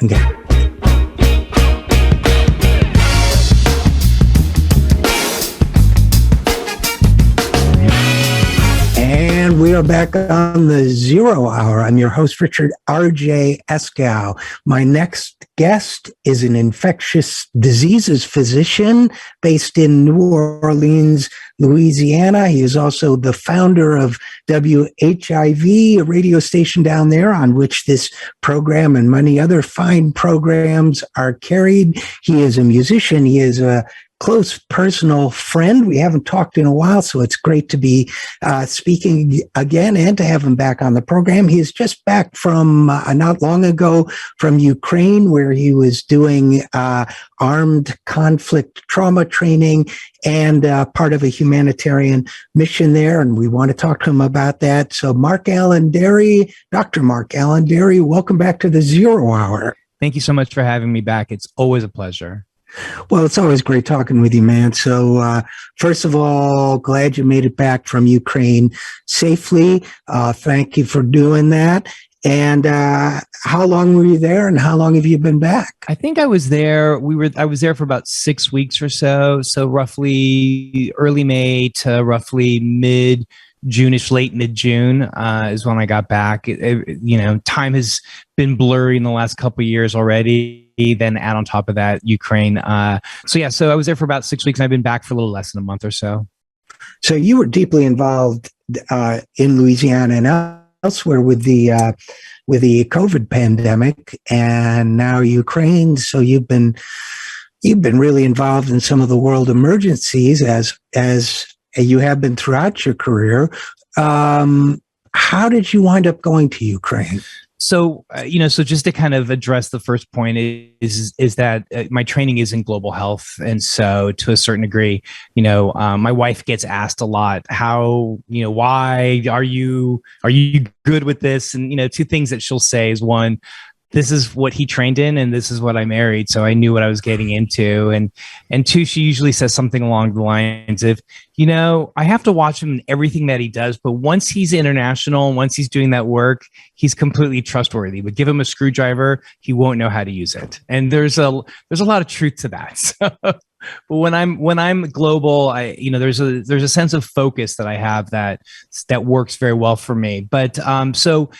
Okay. And we are back on the Zero Hour. I'm your host, Richard RJ Eskow. My next guest is an infectious diseases physician based in New Orleans, Louisiana. He is also the founder of WHIV, a radio station down there on which this program and many other fine programs are carried. He is a musician. He is a close personal friend. We haven't talked in a while, so it's great to be speaking again and to have him back on the program. He is just back from not long ago from Ukraine, where he was doing armed conflict trauma training and part of a humanitarian mission there. And we want to talk to him about that. So MarkAlain Dery, Dr. MarkAlain Dery, welcome back to the Zero Hour. Thank you so much for having me back. It's always a pleasure. Well, it's always great talking with you, man. So, first of all, glad you made it back from Ukraine safely. Thank you for doing that. And how long were you there, and how long have you been back? I think I was there. I was there for about 6 weeks or so. So roughly early May to roughly mid-June-ish, late mid-June is when I got back. Time has been blurry in the last couple of years already. Then add on top of that Ukraine. So I was there for about 6 weeks, and I've been back for a little less than a month or so. So you were deeply involved in Louisiana and elsewhere with the COVID pandemic, and now Ukraine. So you've been really involved in some of the world emergencies as you have been throughout your career. How did you wind up going to Ukraine? So, so just to kind of address the first point is that my training is in global health. And so to a certain degree, my wife gets asked a lot, why are you good with this? And, two things that she'll say is, one, this is what he trained in and this is what I married. So I knew what I was getting into. And two, she usually says something along the lines of, I have to watch him in everything that he does, but once he's international, once he's doing that work, he's completely trustworthy. But give him a screwdriver, he won't know how to use it. And there's a lot of truth to that. So, but when I'm global, there's a sense of focus that I have that works very well for me. But so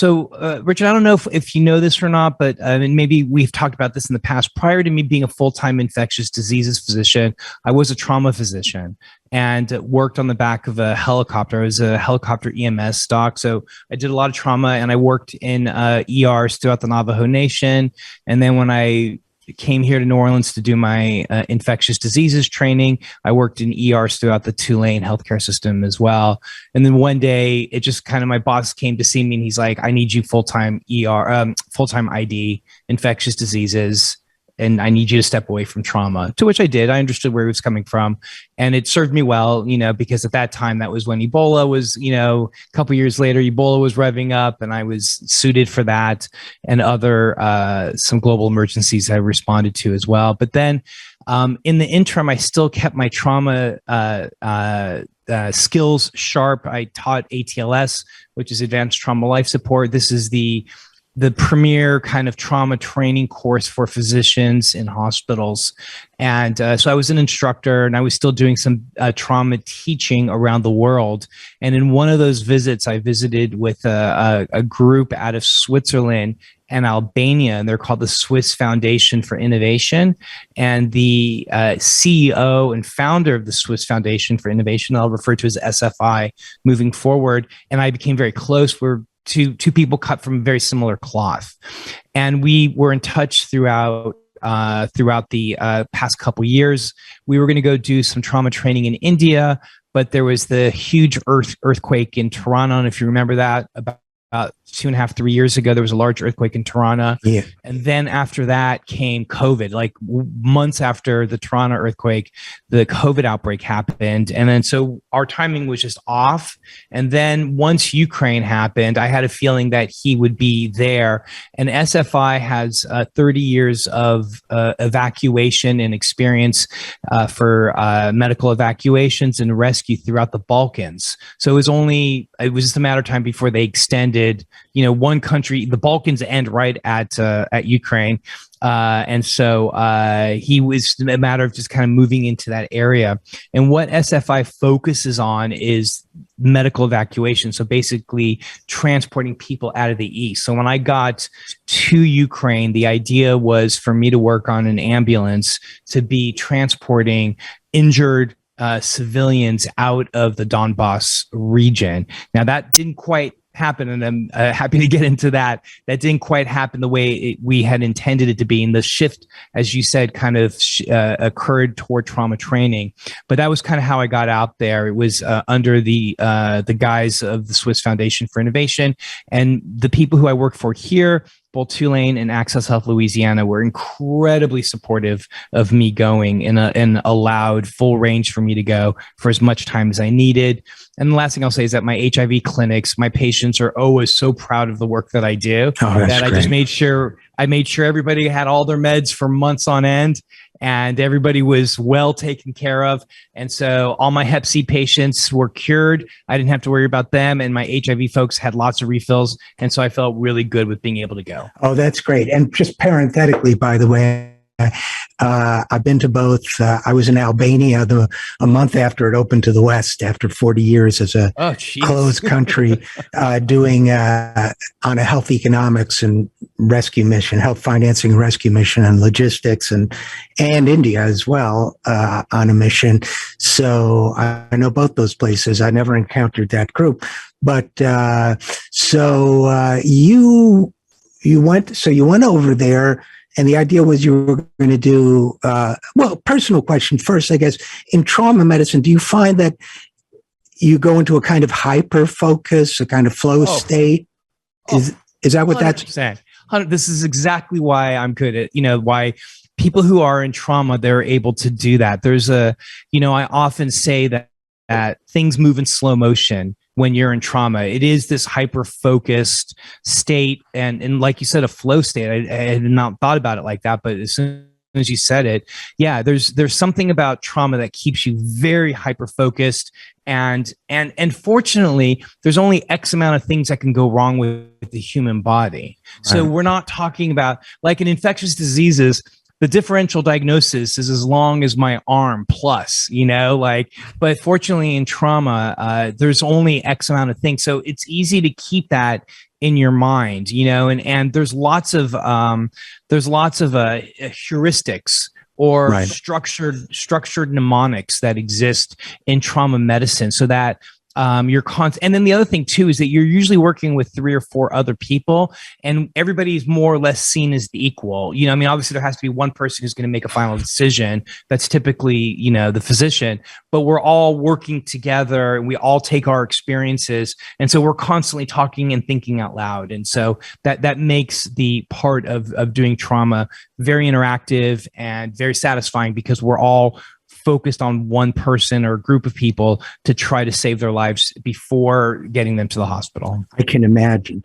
Richard, I don't know if you know this or not, but maybe we've talked about this in the past. Prior to me being a full-time infectious diseases physician, I was a trauma physician and worked on the back of a helicopter. I was a helicopter EMS doc. So I did a lot of trauma, and I worked in ERs throughout the Navajo Nation. And then when I came here to New Orleans to do my infectious diseases training, I worked in ERs throughout the Tulane healthcare system as well. And then one day, it just kind of, my boss came to see me and he's like, I need you full-time full-time ID, infectious diseases, and I need you to step away from trauma, to which I did. I understood where he was coming from, and it served me well, because at that time, that was when Ebola was, a couple years later, Ebola was revving up, and I was suited for that and other, some global emergencies I responded to as well. But then in the interim, I still kept my trauma skills sharp. I taught ATLS, which is Advanced Trauma Life Support. This is the premier kind of trauma training course for physicians in hospitals. And so I was an instructor, and I was still doing some trauma teaching around the world. And in one of those visits, I visited with a group out of Switzerland and Albania, and they're called the Swiss Foundation for Innovation. And the CEO and founder of the Swiss Foundation for Innovation, I'll refer to as SFI moving forward, and I became very close. We're two people cut from very similar cloth, and we were in touch throughout the past couple years. We were going to go do some trauma training in India, but there was the huge earthquake in Toronto, and if you remember that, about 2.5, 3 years ago, there was a large earthquake in Toronto. Yeah. And then after that came COVID, like months after the Toronto earthquake, the COVID outbreak happened. And then so our timing was just off. And then once Ukraine happened, I had a feeling that he would be there. And SFI has 30 years of evacuation and experience for medical evacuations and rescue throughout the Balkans. So it was just a matter of time before they extended visited, one country. The Balkans end right at Ukraine. And so he was a matter of just kind of moving into that area. And what SFI focuses on is medical evacuation. So basically transporting people out of the east. So when I got to Ukraine, the idea was for me to work on an ambulance to be transporting injured civilians out of the Donbass region. Now that didn't quite happen, and I'm happy to get into that. That didn't quite happen the way we had intended it to be, and the shift, as you said, kind of occurred toward trauma training. But that was kind of how I got out there. It was under the guise of the Swiss Foundation for Innovation, and the people who I work for here, both Tulane and Access Health Louisiana, were incredibly supportive of me going and allowed full range for me to go for as much time as I needed. And the last thing I'll say is that my HIV clinics, my patients are always so proud of the work that I do that I just made sure everybody had all their meds for months on end, and everybody was well taken care of. And so all my Hep C patients were cured. I didn't have to worry about them. And my HIV folks had lots of refills. And so I felt really good with being able to go. Oh, that's great. And just parenthetically, by the way, I've been to both. I was in Albania a month after it opened to the West, after 40 years as a closed country, doing on a health economics and rescue mission, health financing and rescue mission, and logistics, and India as well on a mission. So I know both those places. I never encountered that group, but you went over there. And the idea was you were going to do, personal question first, I guess. In trauma medicine, do you find that you go into a kind of hyper focus, a kind of flow state? Is that what 100%. This is exactly why I'm good at, why people who are in trauma, they're able to do that. There's I often say that things move in slow motion when you're in trauma. It is this hyper-focused state, and like you said, a flow state. I had not thought about it like that, but as soon as you said it, yeah, there's something about trauma that keeps you very hyper-focused, and fortunately, there's only X amount of things that can go wrong with the human body. Right. So we're not talking about, like in infectious diseases, the differential diagnosis is as long as my arm plus, but fortunately in trauma, there's only X amount of things. So it's easy to keep that in your mind, and there's lots of heuristics or structured mnemonics that exist in trauma medicine, so that and then the other thing too is that you're usually working with 3 or 4 other people, and everybody's more or less seen as the equal. Obviously there has to be one person who's going to make a final decision. That's typically, the physician, but we're all working together and we all take our experiences. And so we're constantly talking and thinking out loud. And so that makes the part of doing trauma very interactive and very satisfying, because we're all focused on one person or a group of people to try to save their lives before getting them to the hospital. I can imagine.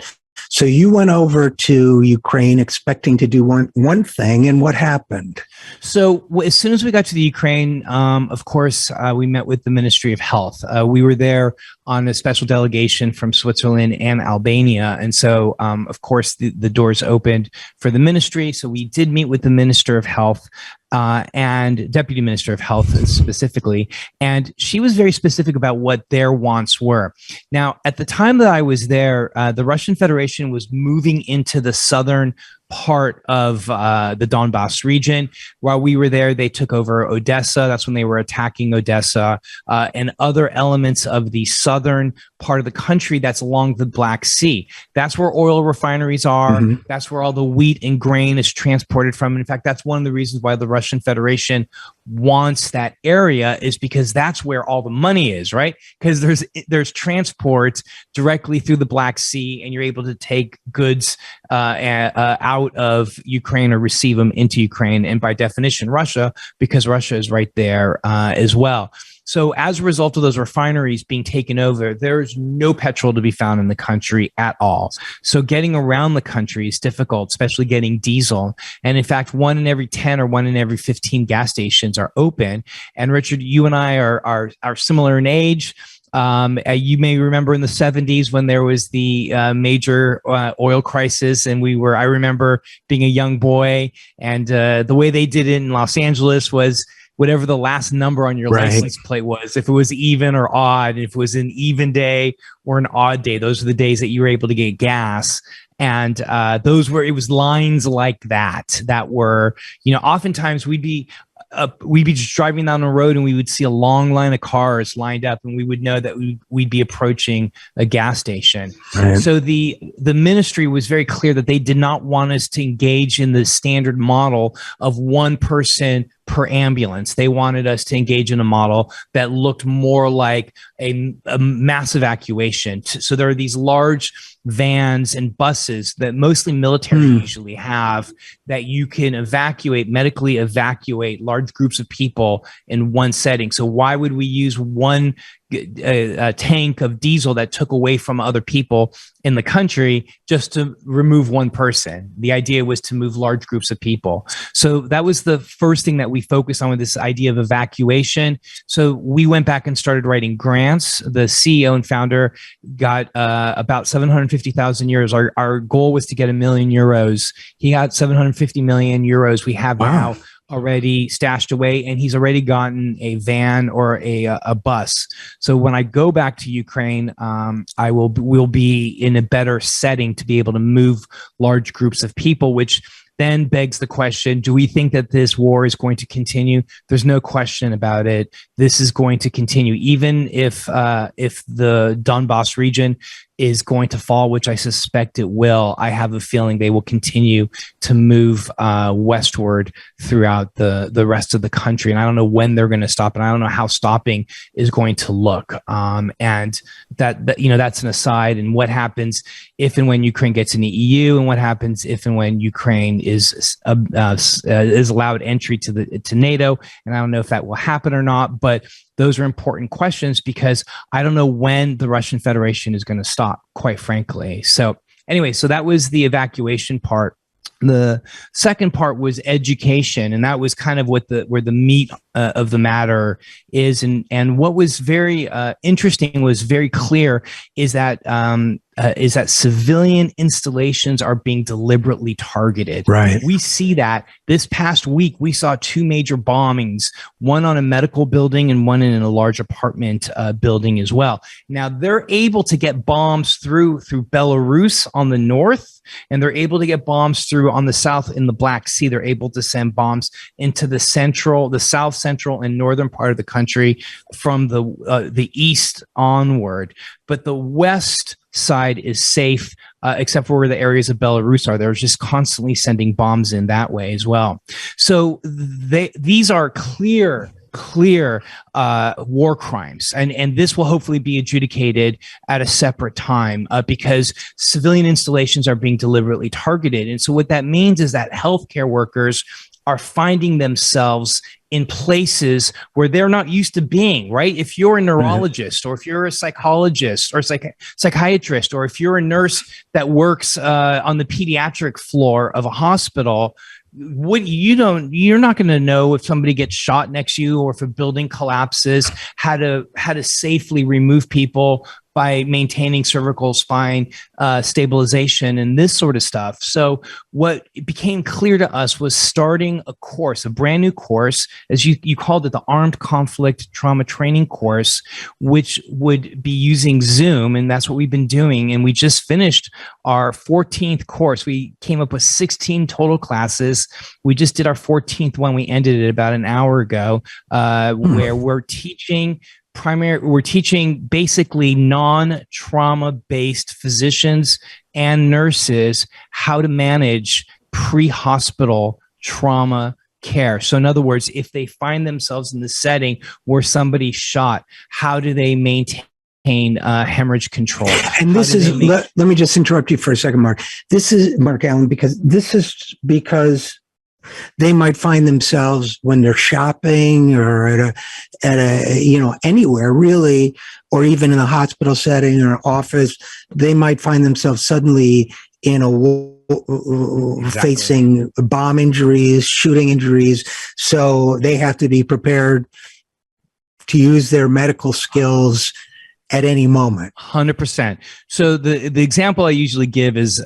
So you went over to Ukraine expecting to do one thing, and what happened? So as soon as we got to the Ukraine, of course, we met with the Ministry of Health. We were there on a special delegation from Switzerland and Albania. And so, of course, the doors opened for the ministry. So we did meet with the Minister of Health and Deputy Minister of Health specifically. And she was very specific about what their wants were. Now, at the time that I was there, the Russian Federation was moving into the southern part of the Donbass region. While we were there, they took over Odessa. That's when they were attacking Odessa and other elements of the southern part of the country that's along the Black Sea. That's where oil refineries are. Mm-hmm. That's where all the wheat and grain is transported from. In fact, that's one of the reasons why the Russian Federation wants that area, is because that's where all the money is, right? Because there's transport directly through the Black Sea, and you're able to take goods out of Ukraine or receive them into Ukraine, and by definition, Russia, because Russia is right there as well. So as a result of those refineries being taken over, there's no petrol to be found in the country at all. So getting around the country is difficult, especially getting diesel. And in fact, 1 in every 10 or 1 in every 15 gas stations are open. And Richard, you and I are similar in age. You may remember in the 70s when there was the major oil crisis, and I remember being a young boy, and the way they did it in Los Angeles was whatever the last number on your license plate was. If it was even or odd, if it was an even day or an odd day, those are the days that you were able to get gas. And it was lines like that were, oftentimes we'd be just driving down the road and we would see a long line of cars lined up, and we would know that we'd be approaching a gas station. Right. So the ministry was very clear that they did not want us to engage in the standard model of one person per ambulance. They wanted us to engage in a model that looked more like a mass evacuation. So there are these large vans and buses that mostly military usually have, that you can medically evacuate large groups of people in one setting. So why would we use one tank of diesel that took away from other people in the country just to remove one person? The idea was to move large groups of people. So that was the first thing that we focused on with this idea of evacuation. So we went back and started writing grants. The CEO and founder got about 750,000 euros. Our goal was to get €1 million. He got 750 million euros. We have now already stashed away, and he's already gotten a van or a bus. So when I go back to Ukraine, we'll be in a better setting to be able to move large groups of people, which then begs the question, do we think that this war is going to continue? There's no question about it. This is going to continue, even if the Donbass region is going to fall, which I suspect it will. I have a feeling they will continue to move westward throughout the rest of the country. And I don't know when they're going to stop, and I don't know how stopping is going to look. And that's an aside. And what happens if and when Ukraine gets in the EU, and what happens if and when Ukraine is allowed entry to NATO? And I don't know if that will happen or not, but those are important questions, because I don't know when the Russian Federation is going to stop, quite frankly. So anyway, so that was the evacuation part. The second part was education, and that was kind of where the meat of the matter is. And what was very interesting, was very clear, is that civilian installations are being deliberately targeted. Right. We see that this past week. We saw 2 major bombings, one on a medical building and one in a large apartment building as well. Now they're able to get bombs through Belarus on the north, and they're able to get bombs through on the south in the Black Sea. They're able to send bombs into the south central and northern part of the country from the east onward. But the west side is safe, except for where the areas of Belarus are. They're just constantly sending bombs in that way as well. So these are clear war crimes, and this will hopefully be adjudicated at a separate time, because civilian installations are being deliberately targeted. And so what that means is that healthcare workers are finding themselves in places where they're not used to being, right? If you're a neurologist, or if you're a psychologist or psychiatrist, or if you're a nurse that works on the pediatric floor of a hospital, you're not going to know if somebody gets shot next to you, or if a building collapses, how to safely remove people by maintaining cervical spine stabilization and this sort of stuff. So what became clear to us was starting a brand new course, as you called it, the Armed Conflict Trauma Training course, which would be using Zoom. And that's what we've been doing. And we just finished our 14th course. We came up with 16 total classes. We just did our 14th one. We ended it about an hour ago, where we're teaching basically non-trauma based physicians and nurses how to manage pre-hospital trauma care. So in other words, if they find themselves in the setting where somebody's shot, how do they maintain hemorrhage control? And this is, let me just interrupt you for a second, Mark. This is MarkAlain, because they might find themselves when they're shopping or at a anywhere really, or even in a hospital setting or office, they might find themselves suddenly in a war, facing bomb injuries, shooting injuries. So they have to be prepared to use their medical skills at any moment. 100%. So the example I usually give is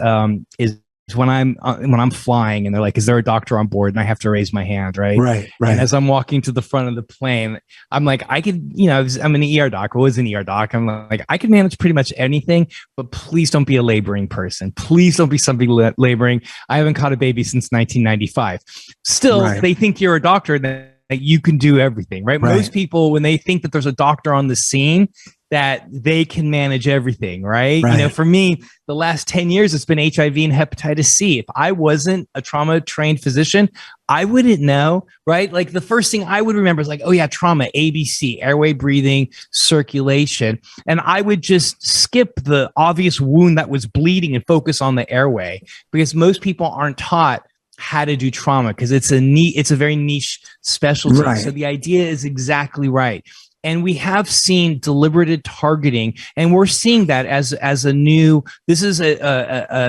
when I'm flying and they're like, "Is there a doctor on board?" And I have to raise my hand, right? Right. And as I'm walking to the front of the plane, I'm like, I could, I'm an ER doc. I was an ER doc. I'm like, I could manage pretty much anything, but please don't be a laboring person. Please don't be somebody laboring. I haven't caught a baby since 1995. Still, they think you're a doctor, that you can do everything, right? Most people, when they think that there's a doctor on the scene, that they can manage everything, right? For me, the last 10 years, it's been HIV and hepatitis C. If I wasn't a trauma trained physician, I wouldn't know, right? Like the first thing I would remember is like, oh yeah, trauma, ABC, airway, breathing, circulation. And I would just skip the obvious wound that was bleeding and focus on the airway, because most people aren't taught how to do trauma because it's a very niche specialty. Right. So the idea is exactly right. And we have seen deliberated targeting, and we're seeing that as a new. This is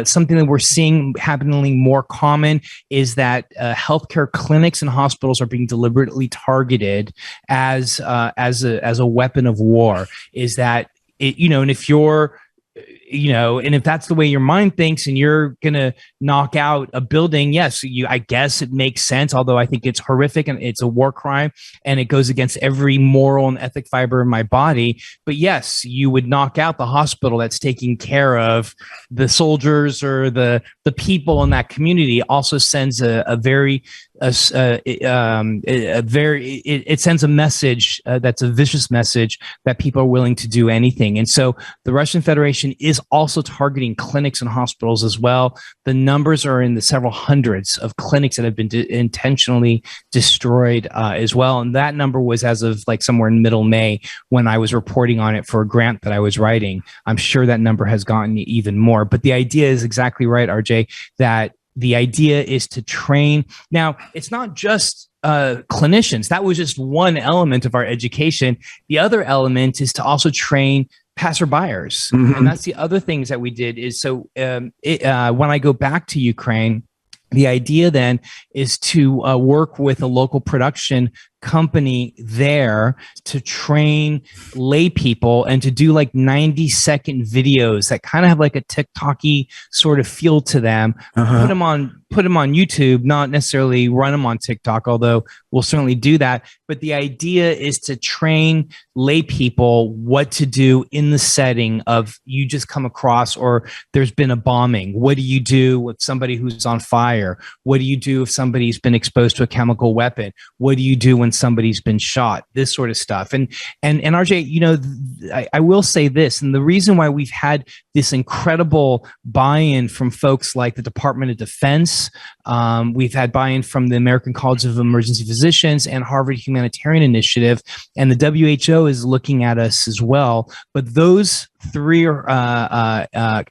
something that we're seeing happening more common, is that healthcare clinics and hospitals are being deliberately targeted as a weapon of war. Is that it? And if you're and if that's the way your mind thinks and you're going to knock out a building, yes, I guess it makes sense, although I think it's horrific and it's a war crime and it goes against every moral and ethic fiber in my body. But yes, you would knock out the hospital that's taking care of the soldiers or the people in that community. Also sends it sends a message that's a vicious message that people are willing to do anything. And so the Russian Federation is also targeting clinics and hospitals as well. The numbers are in the several hundreds of clinics that have been intentionally destroyed as well. And that number was as of like somewhere in middle May when I was reporting on it for a grant that I was writing. I'm sure that number has gotten even more. But the idea is exactly right, RJ, that the idea is to train. Now, it's not just clinicians. That was just one element of our education. The other element is to also train passerbyers. Mm-hmm. And that's the other things that we did is so when I go back to Ukraine, the idea then is to work with a local production company there to train lay people and to do like 90-second videos that kind of have like a TikTok-y sort of feel to them. Put them on YouTube, not necessarily run them on TikTok, although we'll certainly do that. But the idea is to train lay people what to do in the setting of you just come across or there's been a bombing. What do you do with somebody who's on fire? What do you do if somebody's been exposed to a chemical weapon? What do you do when somebody's been shot? This sort of stuff. And RJ, I will say this, and the reason why we've had this incredible buy-in from folks like the Department of Defense, we've had buy-in from the American College of Emergency Physicians and Harvard Humanitarian Initiative, and the WHO is looking at us as well. But those three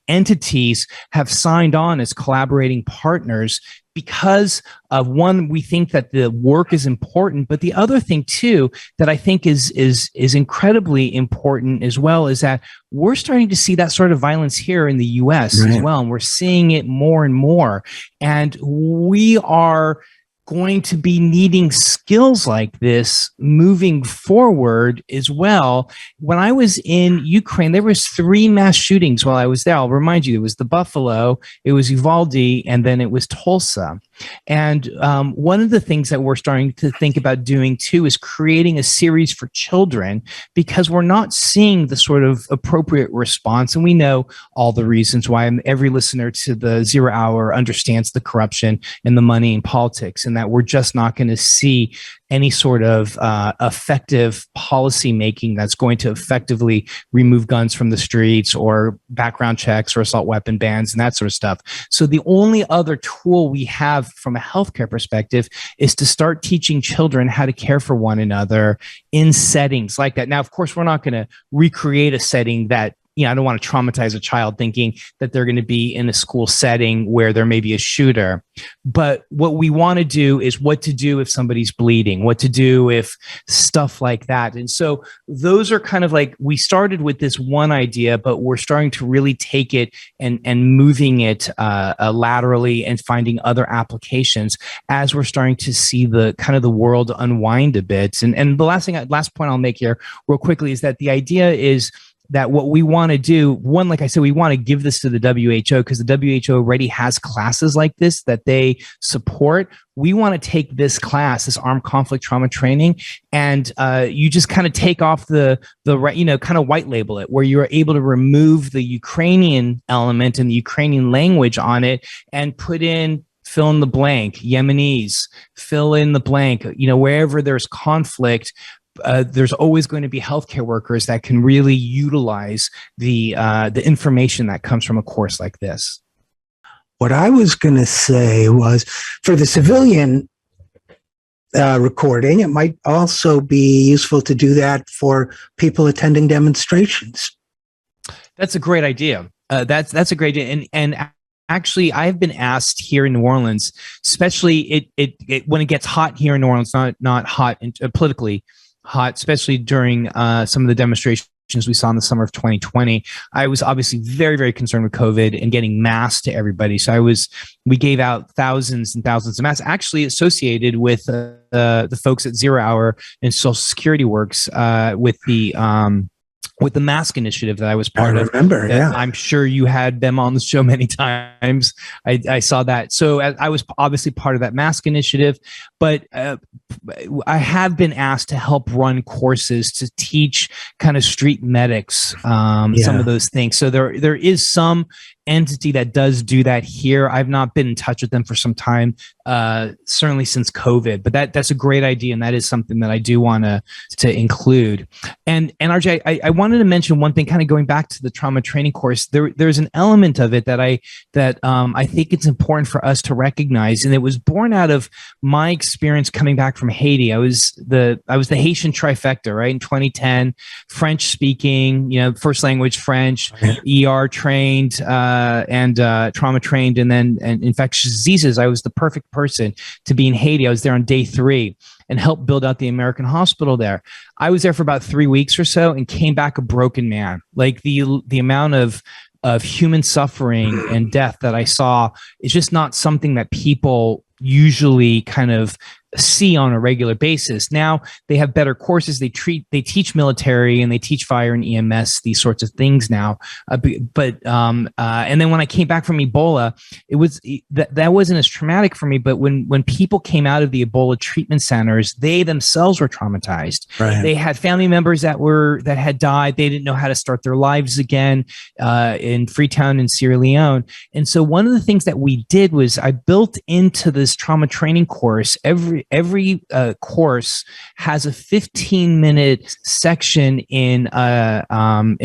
entities have signed on as collaborating partners because of one, we think that the work is important, but the other thing too that I think is incredibly important as well is that we're starting to see that sort of violence here in the U.S. as well, and we're seeing it more and more, and we are going to be needing skills like this moving forward as well. When I was in Ukraine, there was 3 mass shootings while I was there. I'll remind you, it was the Buffalo, it was Uvalde, and then it was Tulsa. And one of the things that we're starting to think about doing too is creating a series for children, because we're not seeing the sort of appropriate response. And we know all the reasons why. Every listener to the 0 Hour understands the corruption and the money in politics, and that we're just not going to see any sort of effective policy making that's going to effectively remove guns from the streets or background checks or assault weapon bans and that sort of stuff. So the only other tool we have from a healthcare perspective is to start teaching children how to care for one another in settings like that. Now, of course, we're not going to recreate a setting that, I don't want to traumatize a child thinking that they're going to be in a school setting where there may be a shooter. But what we want to do is what to do if somebody's bleeding, what to do if stuff like that. And so those are kind of like, we started with this one idea, but we're starting to really take it and moving it laterally and finding other applications as we're starting to see the kind of the world unwind a bit. And the last point I'll make here real quickly is that the idea is that what we want to do, one, like I said, we want to give this to the WHO because the WHO already has classes like this that they support. We want to take this class, this armed conflict trauma training, and you just kind of take off the kind of white label it, where you're able to remove the Ukrainian element and the Ukrainian language on it and put in fill in the blank, Yemenis, fill in the blank, wherever there's conflict. There's always going to be healthcare workers that can really utilize the information that comes from a course like this. What I was going to say was, for the civilian recording, it might also be useful to do that for people attending demonstrations. That's a great idea. That's a great idea. And actually, I've been asked here in New Orleans, especially it when it gets hot here in New Orleans, not hot politically hot, especially during some of the demonstrations we saw in the summer of 2020. I was obviously very, very concerned with COVID and getting masks to everybody. So we gave out thousands and thousands of masks, actually associated with the folks at 0 Hour and Social Security Works with the mask initiative that I was part of. I remember, yeah. I'm sure you had them on the show many times. I saw that. So I was obviously part of that mask initiative, but I have been asked to help run courses to teach kind of street medics, some of those things. So there is some entity that does do that here. I've not been in touch with them for some time, certainly since COVID, but that's a great idea. And that is something that I do want to include. And RJ, I wanted to mention one thing, kind of going back to the trauma training course. There's an element of it that I think it's important for us to recognize. And it was born out of my experience coming back from Haiti. I was the Haitian trifecta, right? In 2010, French speaking, first language French, ER trained, and trauma trained, and then infectious diseases. I was the perfect person to be in Haiti. I was there on day 3 and helped build out the American hospital there. I was there for about 3 weeks or so and came back a broken man. Like the amount of human suffering and death that I saw is just not something that people usually kind of see on a regular basis. Now they have better courses. They teach military and they teach fire and EMS, these sorts of things now. And then when I came back from Ebola, that wasn't as traumatic for me. But when people came out of the Ebola treatment centers, they themselves were traumatized. Right. They had family members that had died. They didn't know how to start their lives again in Freetown in Sierra Leone. And so one of the things that we did was I built into this trauma training course, every course has a 15-minute section in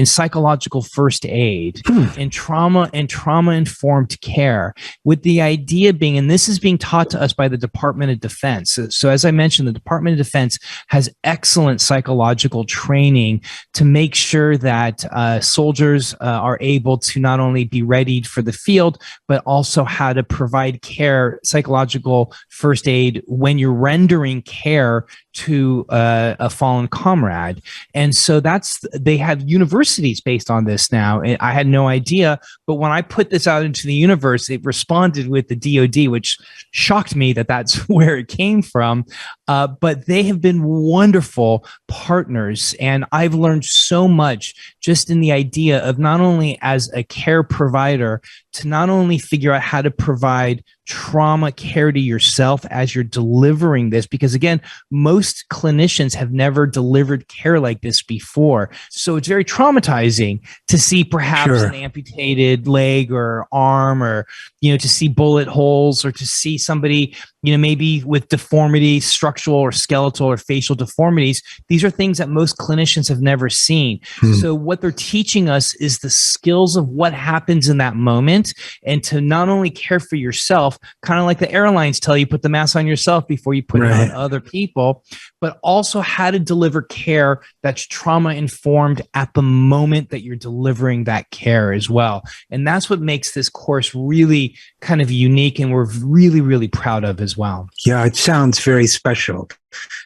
psychological first aid and trauma informed care, with the idea being, and this is being taught to us by the Department of Defense. So as I mentioned, the Department of Defense has excellent psychological training to make sure that soldiers are able to not only be readied for the field, but also how to provide care, psychological first aid when you're rendering care to a fallen comrade. And so they have universities based on this now. And I had no idea, but when I put this out into the universe, it responded with the DoD, which shocked me that that's where it came from. But they have been wonderful partners. And I've learned so much just in the idea of not only as a care provider to not only figure out how to provide trauma care to yourself as you're delivering this, because again, most clinicians have never delivered care like this before. So it's very traumatizing to see perhaps an amputated leg or arm, or, to see bullet holes, or to see somebody, maybe with deformity, structural or skeletal or facial deformities. These are things that most clinicians have never seen. So what they're teaching us is the skills of what happens in that moment, and to not only care for yourself, kind of like the airlines tell you, put the mask on yourself before you put it on other people, but also how to deliver care that's trauma informed at the moment that you're delivering that care as well. And that's what makes this course really kind of unique, and we're really, really proud of as well. Yeah, it sounds very special.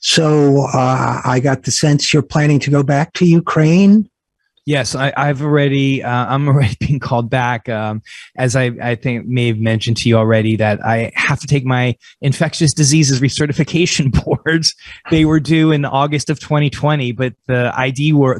So I got the sense you're planning to go back to Ukraine Yes, I've already. I'm already being called back. As I think may have mentioned to you already, that I have to take my infectious diseases recertification boards. They were due in August of 2020, but the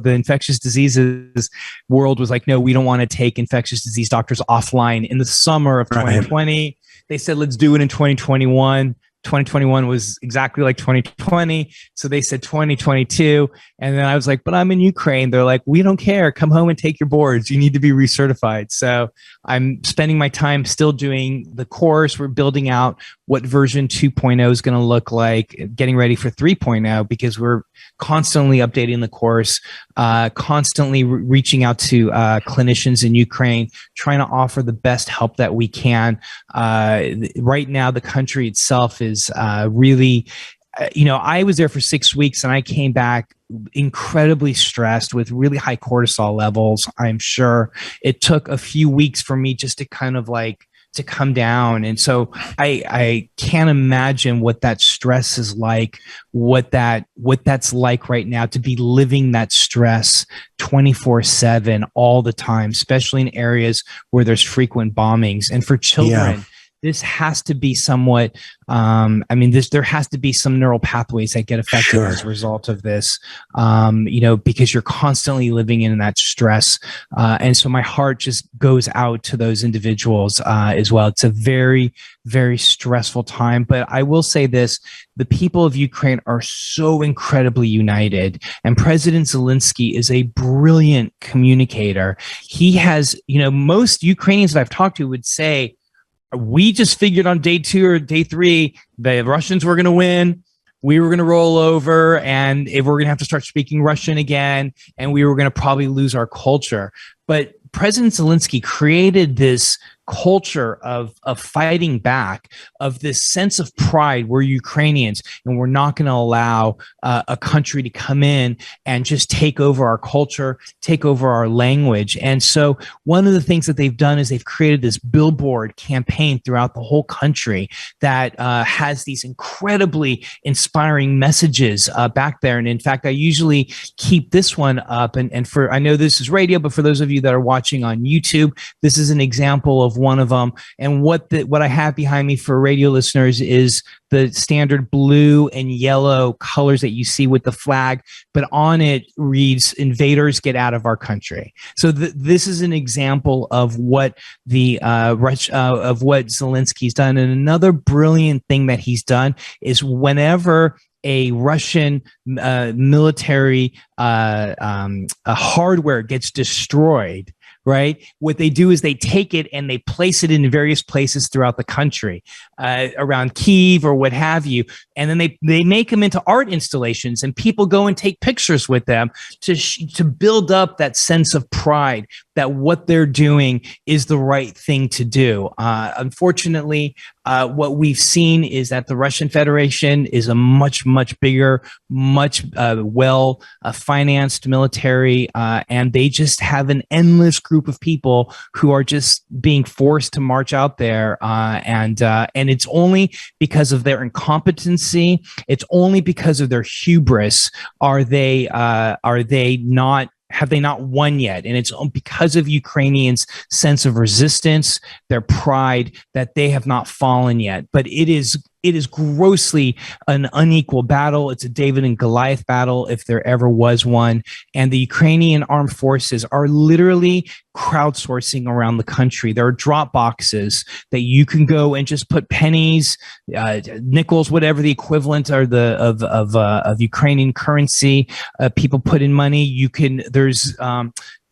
infectious diseases world was like, no, we don't want to take infectious disease doctors offline in the summer of 2020. Right. They said, let's do it in 2021. 2021 was exactly like 2020. So they said 2022. And then I was like, but I'm in Ukraine. They're like, we don't care. Come home and take your boards. You need to be recertified. So I'm spending my time still doing the course. We're building out what version 2.0 is going to look like, getting ready for 3.0, because we're constantly updating the course, constantly reaching out to clinicians in Ukraine, trying to offer the best help that we can. Right now, the country itself is really, I was there for 6 weeks and I came back incredibly stressed with really high cortisol levels. I'm sure it took a few weeks for me just to kind of to come down. And so I can't imagine what that stress is like, what that's like right now, to be living that stress 24/7 all the time, especially in areas where there's frequent bombings. And for children, this has to be somewhat, there has to be some neural pathways that get affected as a result of this, because you're constantly living in that stress. And so my heart just goes out to those individuals as well. It's a very, very stressful time. But I will say this, the people of Ukraine are so incredibly united. And President Zelensky is a brilliant communicator. He has, most Ukrainians that I've talked to would say, we just figured on day 2 or day 3, the Russians were going to win. We were going to roll over, and if we're going to have to start speaking Russian again, and we were going to probably lose our culture. But President Zelensky created this culture of fighting back, of this sense of pride. We're Ukrainians, and we're not going to allow a country to come in and just take over our culture, take over our language. And so one of the things that they've done is they've created this billboard campaign throughout the whole country that has these incredibly inspiring messages back there. And in fact, I usually keep this one up. And I know this is radio, but for those of you that are watching on YouTube, this is an example of one of them. And what I have behind me for radio listeners is the standard blue and yellow colors that you see with the flag, but on it reads, "Invaders, get out of our country." So this is an example of what of what Zelensky's done. And another brilliant thing that he's done is whenever a Russian military hardware gets destroyed, right? What they do is they take it and they place it in various places throughout the country, around Kyiv or what have you. And then they make them into art installations, and people go and take pictures with them to build up that sense of pride that what they're doing is the right thing to do. Unfortunately, what we've seen is that the Russian Federation is a much, much bigger, much well financed military, and they just have an endless group of people who are just being forced to march out there, and it's only because of their incompetency. It's only because of their hubris have they not won yet? And it's because of Ukrainians' sense of resistance, their pride, that they have not fallen yet. But it is grossly an unequal battle. It's a David and Goliath battle, if there ever was one. And the Ukrainian armed forces are literally crowdsourcing around the country. There are drop boxes that you can go and just put pennies, nickels, whatever the equivalent are of Ukrainian currency. People put in money. There's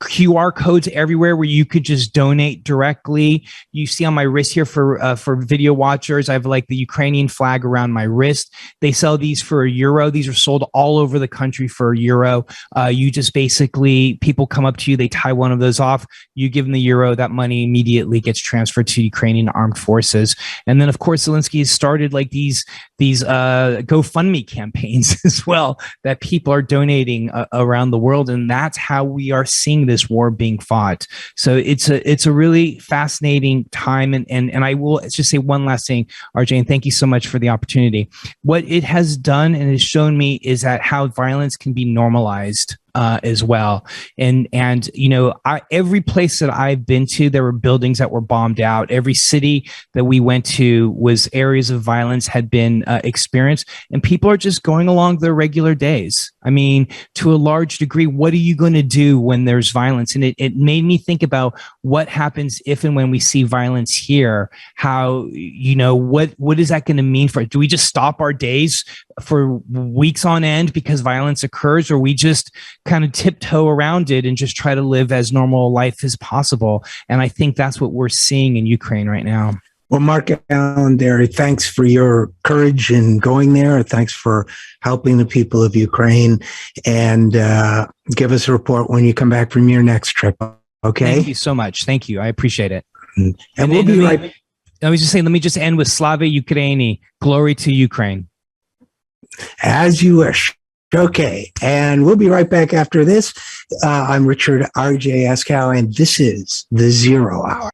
QR codes everywhere where you could just donate directly. You see on my wrist here for video watchers, I have like the Ukrainian flag around my wrist. They sell these for €1. These are sold all over the country for €1. You just basically, people come up to you, they tie one of those off, you give them the euro, that money immediately gets transferred to Ukrainian armed forces. And then of course, Zelensky has started like these GoFundMe campaigns as well, that people are donating around the world. And that's how we are seeing this war being fought. So it's a really fascinating time. And I will just say one last thing, RJ, and thank you so much for the opportunity. What it has done and has shown me is that how violence can be normalized as well. And you know, every place that I've been to, there were buildings that were bombed out. Every city that we went to was areas of violence had been experienced, and people are just going along their regular days. I mean, to a large degree, what are you going to do when there's violence? And it made me think about what happens if and when we see violence here. How, you know, what is that going to mean for it? Do we just stop our days for weeks on end because violence occurs, or we just kind of tiptoe around it and just try to live as normal life as possible? And I think that's what we're seeing in Ukraine right now. Well, MarkAlain, Dery, thanks for your courage in going there. Thanks for helping the people of Ukraine, and give us a report when you come back from your next trip. Okay. Thank you so much. Thank you. I appreciate it. And we'll be right. I was just saying, let me just end with Slava Ukraini. Glory to Ukraine. As you wish. Okay. And we'll be right back after this. I'm Richard RJ Eskow, and this is the Zero Hour.